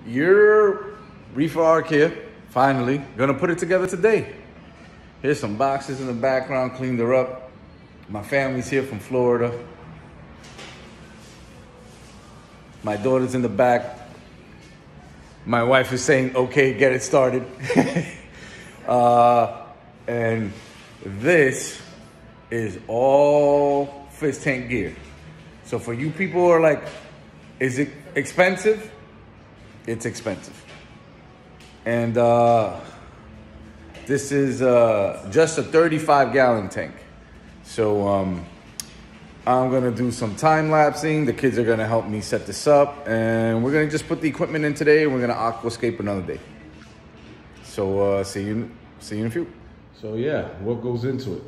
Your reefer arc here, finally. Gonna put it together today. Here's some boxes in the background, cleaned her up. My family's here from Florida. My daughter's in the back. My wife is saying, okay, get it started. And this is all fish tank gear. So for you people who are like, is it expensive? It's expensive. And this is just a 35-gallon tank. So I'm gonna do some time lapsing. The kids are gonna help me set this up, and we're gonna just put the equipment in today, and we're gonna aquascape another day. So see you in a few. So yeah, what goes into it?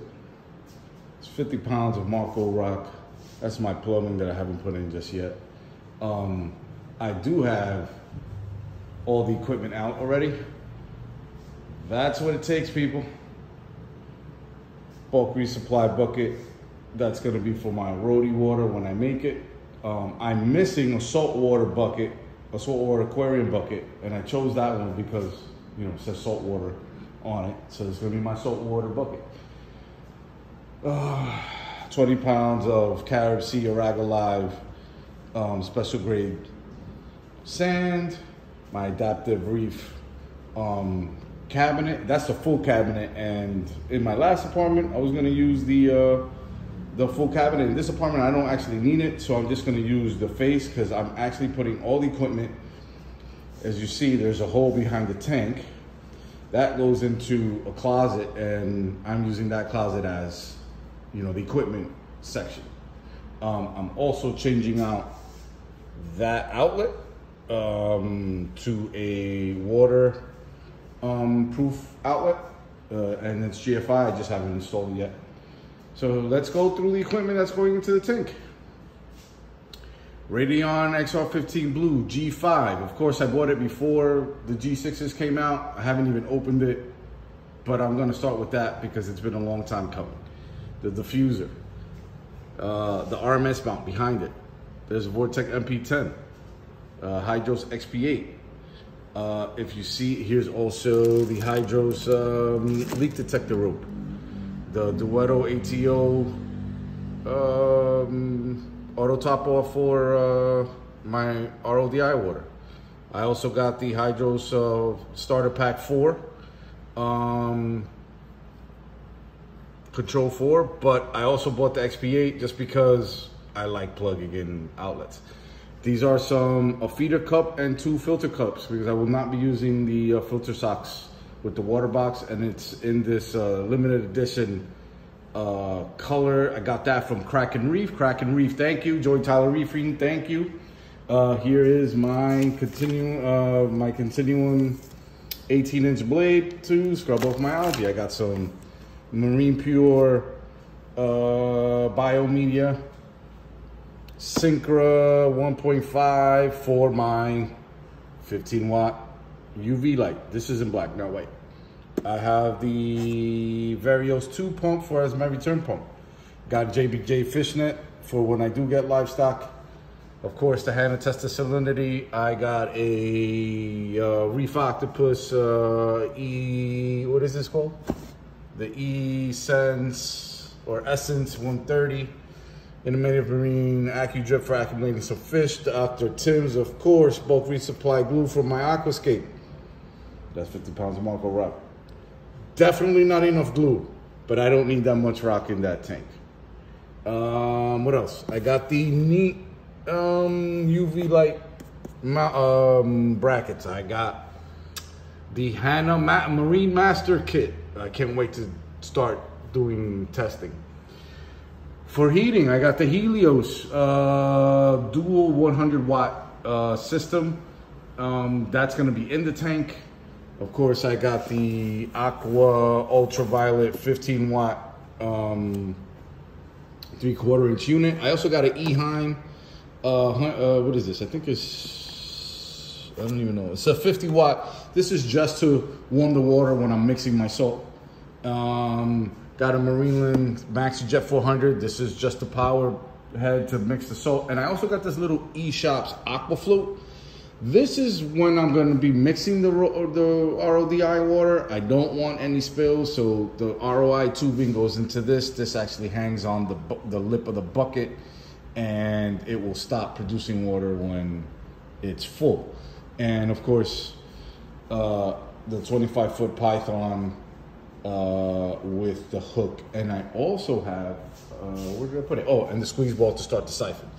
It's 50 pounds of Marco rock. That's my plumbing that I haven't put in just yet. I do have all the equipment out already. That's what it takes, people. Bulk resupply bucket. That's gonna be for my roadie water when I make it. I'm missing a saltwater bucket, a saltwater aquarium bucket, and I chose that one because, you know, it says saltwater on it. So it's gonna be my saltwater bucket. 20 pounds of Carib Sea Araga Live special grade sand, my adaptive reef cabinet. That's the full cabinet, and in my last apartment I was gonna use the full cabinet. In this apartment I don't actually need it, so I'm just gonna use the face because I'm actually putting all the equipment. As you see, there's a hole behind the tank that goes into a closet, and I'm using that closet as, you know, the equipment section. I'm also changing out that outlet to a water proof outlet, and it's GFI. I just haven't installed it yet. So let's go through the equipment that's going into the tank. Radion XR15 Blue G5. Of course, I bought it before the G6s came out. I haven't even opened it, but I'm gonna start with that because it's been a long time coming. The diffuser, the RMS mount behind it. There's a Vortec MP10, Hydros XP8. If you see, here's also the Hydros leak detector rope. The Duetto ATO auto top off for my RODI water. I also got the Hydros starter pack 4, control 4, but I also bought the XP8 just because I like plugging in outlets. These are a feeder cup and 2 filter cups because I will not be using the filter socks with the Waterbox, and it's in this limited edition color. I got that from Kraken Reef. Kraken Reef, thank you. Joy Tyler Reefing, thank you. Here is my continuing 18-inch blade to scrub off my algae. I got some Marine Pure Biomedia Syncra 1.5 for my 15-watt UV light. This is in black, not white. I have the Varios 2 pump for as my return pump. Got JBJ fishnet for when I do get livestock. Of course, to hand test the salinity, I got a Reef Octopus what is this called? The E-Sense or Essence 130. Innovative Marine AccuDrip for accumulating some fish. Dr. Tim's, of course, bulk resupply glue from my aquascape. That's 50 pounds of Marco rock. Definitely not enough glue, but I don't need that much rock in that tank. What else? I got the neat UV light brackets. I got the Hanna Marine Master Kit. I can't wait to start doing testing. For heating, I got the Helios dual 100-watt system. That's gonna be in the tank. Of course, I got the Aqua Ultraviolet 15-watt 3/4-inch unit. I also got an Eheim. What is this? I think it's, I don't even know. It's a 50-watt. This is just to warm the water when I'm mixing my salt. Got a Marineland MaxiJet 400. This is just the power head to mix the salt. And I also got this little eShops Aqua Float. This is when I'm going to be mixing the RODI water. I don't want any spills, so the ROI tubing goes into this. This actually hangs on the lip of the bucket, and it will stop producing water when it's full. And of course, the 25-foot Python with the hook. And I also have, where did I put it? Oh, and the squeeze ball to start the siphon.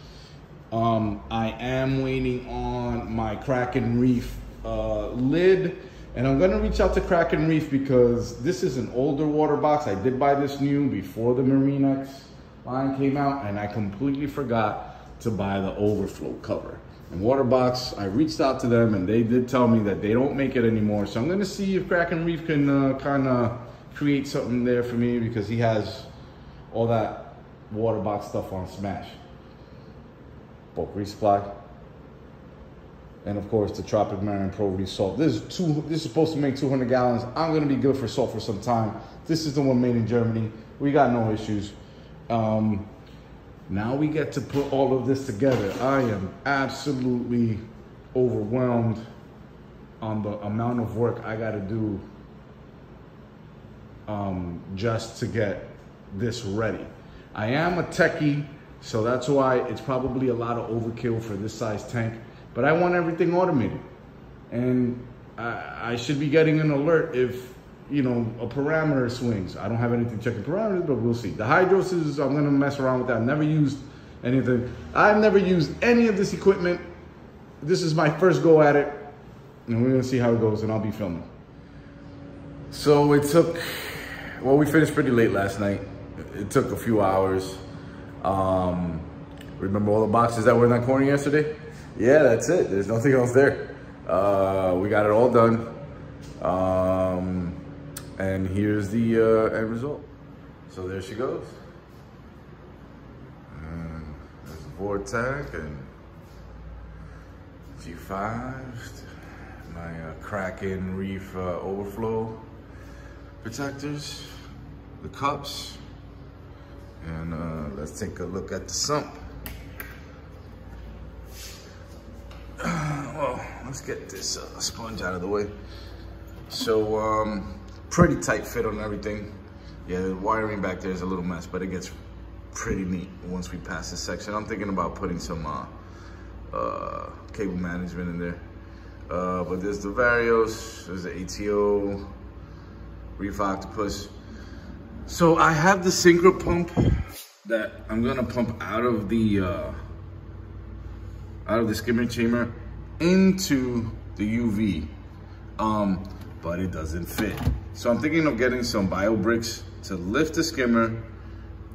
I am waiting on my Kraken Reef lid, and I'm gonna reach out to Kraken Reef because this is an older water box. I did buy this new before the MarineX line came out, and I completely forgot to buy the overflow cover. And Waterbox, I reached out to them, and they did tell me that they don't make it anymore. So I'm gonna see if Kraken Reef can kind of create something there for me, because he has all that Waterbox stuff on Smash. Bulk resupply, and of course the Tropic Marine Pro Resalt. This is supposed to make 200 gallons. I'm gonna be good for salt for some time. This is the one made in Germany. We got no issues. Now we get to put all of this together. I am absolutely overwhelmed on the amount of work I got to do just to get this ready. I am a techie, so that's why it's probably a lot of overkill for this size tank, but I want everything automated. And I should be getting an alert if, you know, a parameter swings. I don't have anything checking parameters, but we'll see. The hydros is, I'm gonna mess around with that. I've never used anything. I've never used any of this equipment. This is my first go at it, and we're gonna see how it goes, and I'll be filming. So it took, well, we finished pretty late last night. It took a few hours. Remember all the boxes that were in that corner yesterday? Yeah, that's it. There's nothing else there. We got it all done. And here's the end result. So there she goes. And there's the Vortex and G5, my Kraken Reef overflow protectors, the cups. And let's take a look at the sump. Well, let's get this sponge out of the way. So, pretty tight fit on everything. Yeah, the wiring back there is a little mess, but it gets pretty neat once we pass this section. I'm thinking about putting some cable management in there. But there's the Varios, there's the ATO, Reef Octopus. So I have the synchro pump that I'm gonna pump out of the skimmer chamber into the UV, but it doesn't fit. So I'm thinking of getting some bio bricks to lift the skimmer,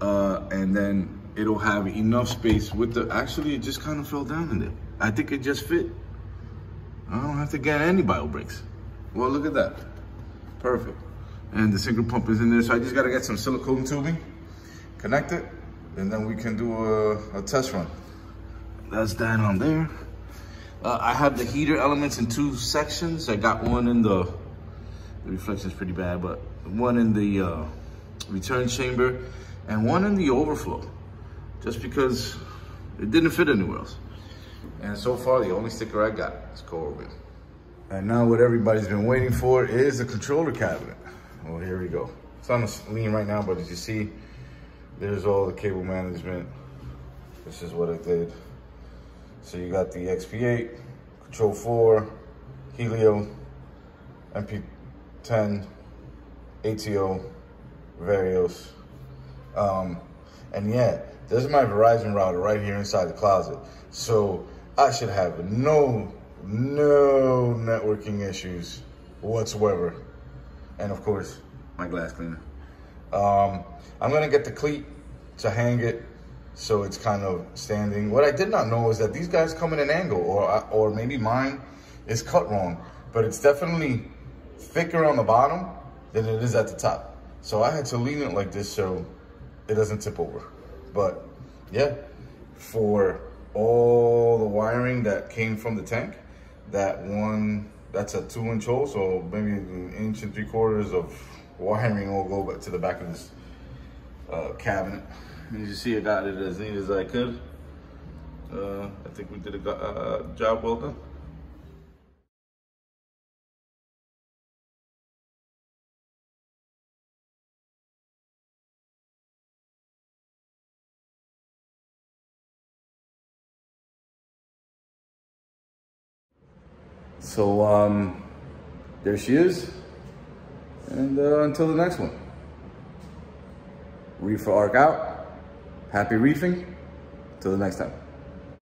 and then it'll have enough space with the, actually it just kind of fell down in there. I think it just fit. I don't have to get any bio bricks. Well, look at that, perfect. And the synchro pump is in there, so I just gotta get some silicone tubing, connect it, and then we can do a test run. That's that on there. I have the heater elements in two sections. I got one in the reflection is pretty bad, but one in the return chamber and one in the overflow, just because it didn't fit anywhere else. And so far, the only sticker I got is Corbin. And now what everybody's been waiting for is a controller cabinet. Well, here we go. It's on the lean right now, but as you see, there's all the cable management. This is what it did. So you got the XP8, Control 4, Helio, MP10, ATO, Varios. And yeah, there's my Verizon router right here inside the closet. So I should have no networking issues whatsoever. And of course, my glass cleaner. I'm gonna get the cleat to hang it so it's kind of standing. What I did not know is that these guys come in an angle, or maybe mine is cut wrong, but it's definitely thicker on the bottom than it is at the top. So I had to lean it like this so it doesn't tip over. But yeah, for all the wiring that came from the tank, that's a 2-inch hole, so maybe 1 3/4 inches of wiring will go back to the back of this cabinet. As you see, I got it as neat as I could. I think we did a job well done. So there she is. And until the next one. Reefer arc out. Happy reefing. Till the next time.